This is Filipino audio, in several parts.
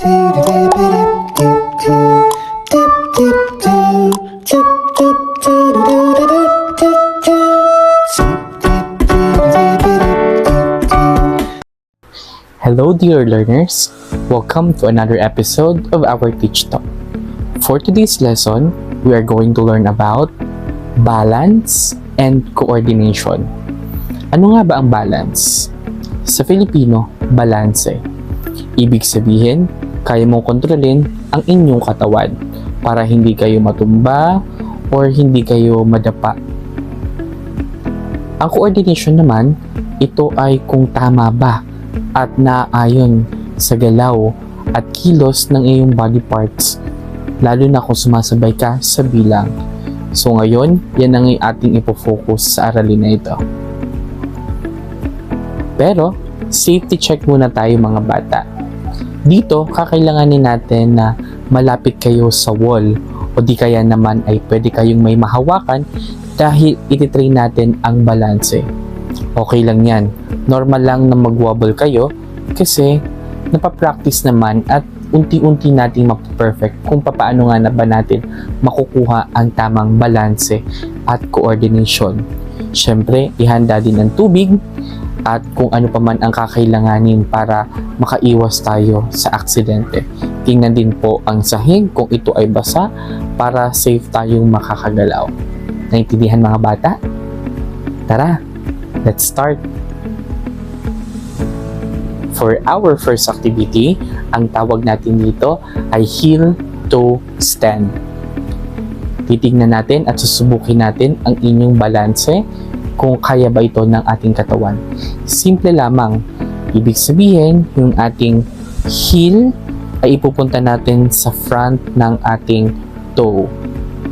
Hello dear learners, welcome to another episode of our Teach Talk. For today's lesson, we are going to learn about balance and coordination. Ano nga ba ang balance? Sa Filipino, balanse. Ibig sabihin, kaya mong kontrolin ang inyong katawan para hindi kayo matumba or hindi kayo madapa. Ang coordination naman, ito ay kung tama ba at naayon sa galaw at kilos ng iyong body parts, lalo na kung sumasabay ka sa bilang. So ngayon, yan ang ating ipofocus sa aralin na ito. Pero, safety check muna tayo mga bata. Dito, kakailanganin natin na malapit kayo sa wall o di kaya naman ay pwede kayong may mahawakan dahil ititrain natin ang balanse. Okay lang yan. Normal lang na mag-wobble kayo kasi napapractice naman at unti-unti nating mapaperfect kung paano nga na ba natin makukuha ang tamang balanse at coordination. Siyempre, ihanda din ang tubig at kung ano pa man ang kakailanganin para makaiwas tayo sa aksidente. Tingnan din po ang sahig kung ito ay basa para safe tayong makakagalaw. Naintindihan mga bata? Tara, let's start! For our first activity, ang tawag natin dito ay heel toe stand. Titignan natin at susubukin natin ang inyong balanse kung kaya ba ito ng ating katawan. Simple lamang. Ibig sabihin, yung ating heel ay ipupunta natin sa front ng ating toe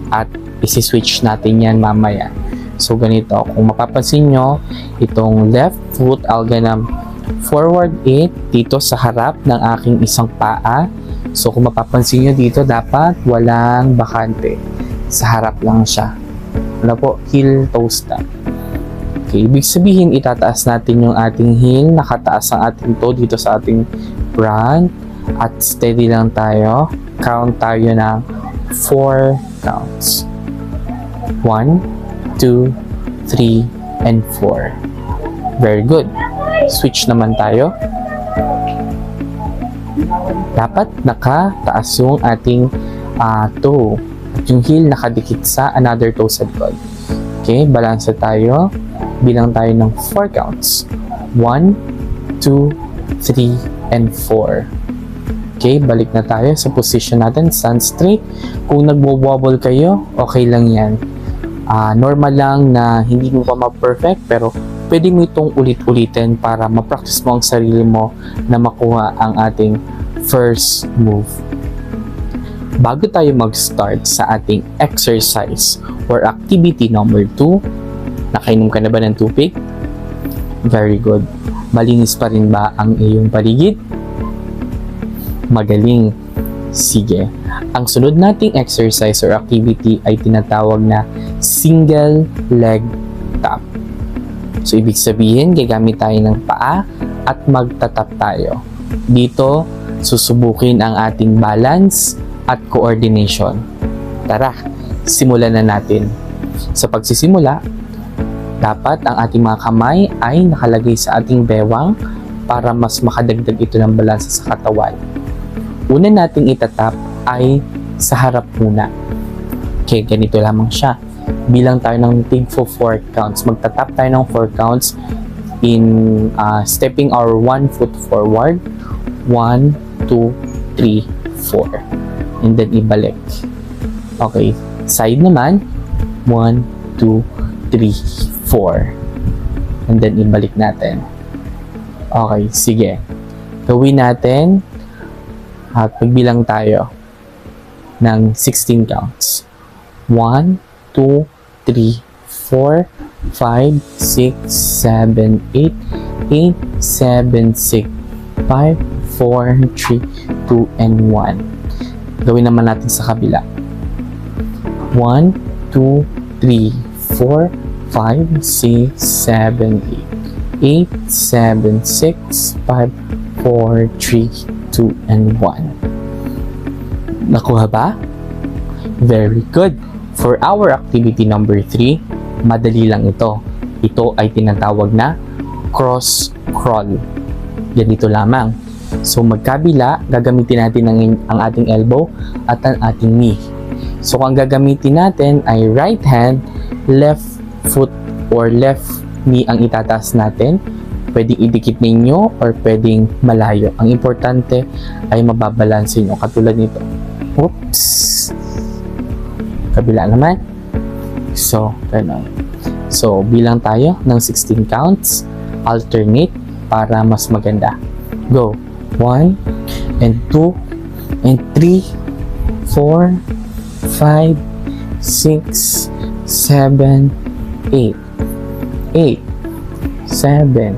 at isi-switch natin yan mamaya. So ganito, kung mapapansin nyo, itong left foot, I'll gonna forward it dito sa harap ng aking isang paa. So kung mapapansin nyo dito, dapat walang bakante. Sa harap lang siya. Wala po, heel toe stand. Okay, ibig sabihin, itataas natin yung ating heel, nakataas ang ating toe dito sa ating front, at steady lang tayo. Count tayo ng 4 counts. 1, 2, 3, and 4. Very good. Switch naman tayo. Dapat nakataas yung ating toe. At yung heel nakadikit sa another toe sa likod. Okay, balance tayo. Bilang tayo ng 4 counts. 1, 2, 3, and 4. Okay, balik na tayo sa position natin. Stand straight. Kung nagwo-wobble kayo, okay lang yan. Normal lang na hindi mo pa ma-perfect, pero pwede mo itong ulit-ulitin para ma-practice mo ang sarili mo na makuha ang ating first move. Bago tayo mag-start sa ating exercise or activity number 2, nakainom ka na ba ng tubig? Very good. Malinis pa rin ba ang iyong paligid? Magaling. Sige. Ang sunod nating exercise or activity ay tinatawag na single leg tap. So, ibig sabihin, gagamit tayo ng paa at magtatap tayo. Dito, susubukin ang ating balance at coordination. Tara, simulan na natin. Sa pagsisimula, dapat ang ating mga kamay ay nakalagay sa ating bewang para mas makadagdag ito ng balansa sa katawan. Una nating itatap ay sa harap muna. Okay, ganito lamang siya. Bilang tayo ng tig for 4 counts. Magtatap tayo ng 4 counts in stepping our 1 foot forward. 1, 2, 3, 4. And then ibalik. Okay, side naman. 1, 2, 3, 4. And then ibalik natin. Okay, sige. Gawin natin at magbilang tayo ng 16 counts. 1, 2, 3, 4, 5, 6, 7, 8, 8, 7, 6, 5, 4, 3, 2, and 1. Gawin naman natin sa kabila. 1, 2, 3, 4, 5, 6, 7, 8, 8, 7, 6, 5, 4, 3, 2, and 1. Nakuha ba? Very good. For our activity number 3, madali lang ito. Ito ay tinatawag na cross crawl. Ganito lamang. So magkabila, gagamitin natin ang ating elbow at ang ating knee. So kung gagamitin natin ay right hand, left foot or left knee ang itataas natin. Pwedeng idikit ninyo or pwedeng malayo. Ang importante ay mababalansin nyo. Katulad nito. Oops! Kabila naman. So, ganun. So, bilang tayo ng 16 counts. Alternate para mas maganda. Go! 1, and 2, and 3, 4, 5, 6, 7, 8. 8, 7,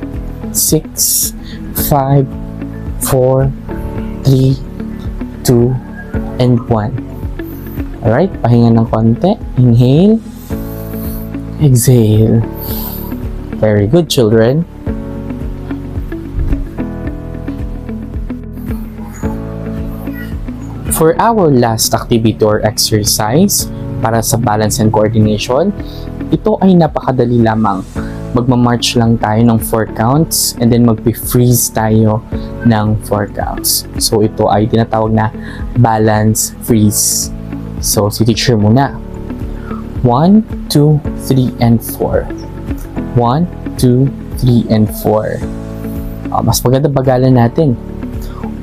6, 5, 4, 3, 2, and 1. Alright, pahinga ng konti. Inhale. Exhale. Very good, children. For our last activity or exercise para sa balance and coordination, ito ay napakadali lamang. Magmamarch lang tayo ng 4 counts and then magpi-freeze tayo ng 4 counts. So ito ay tinatawag na balance freeze. So si teacher muna. 1, 2, 3, and 4. 1, 2, 3, and 4. Mas maganda bagalan natin.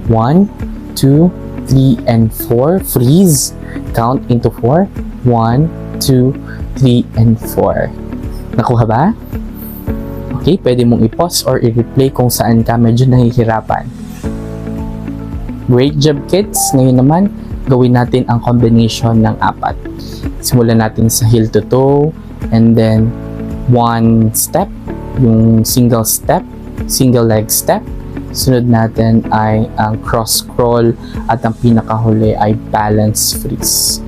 1, 2, 3, and 4. Freeze. Count into 4. 1, 2, 3, and 4. Nakuha ba? Okay, pwede mong i-pause or i-replay kung saan ka medyo nahihirapan. Great job, kids! Ngayon naman, gawin natin ang combination ng 4. Simulan natin sa heel to toe, and then 1 step, yung single step, single leg step. Sunod natin ay ang cross crawl at ang pinakahuli ay balance freeze.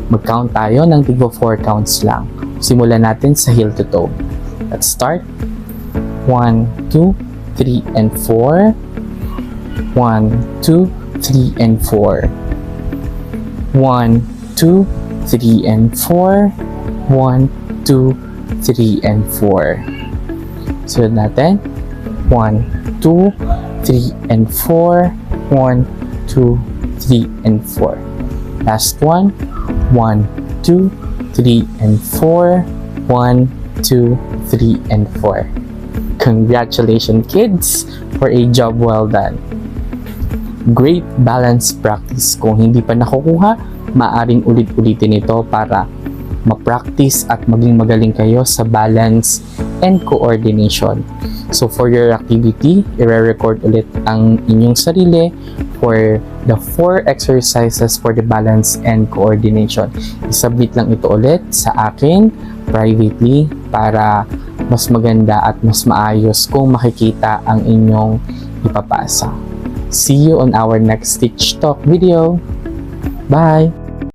Mag-count tayo ng tigbo 4 counts lang. Simulan natin sa heel to toe. Let's start. 1, 2, 3, and 4. 1, 2, 3, and 4. 1, 2, 3, and 4. 1, 2, 3, and 4. Sunod natin. 1, 2, 3, and 4. 1, 2, 3, and 4. Last one. 1, 2, 3, and 4. 1, 2, 3, and 4. Congratulations, kids, for a job well done. Great balance practice. Kung hindi pa nakukuha, maaring ulit-ulitin ito para ma-practice at maging magaling kayo sa balance and coordination. So for your activity, i-record ulit ang inyong sarili for the 4 exercises for the balance and coordination. I-submit lang ito ulit sa akin privately para mas maganda at mas maayos kung makikita ang inyong ipapasa. See you on our next Teach Talk video. Bye!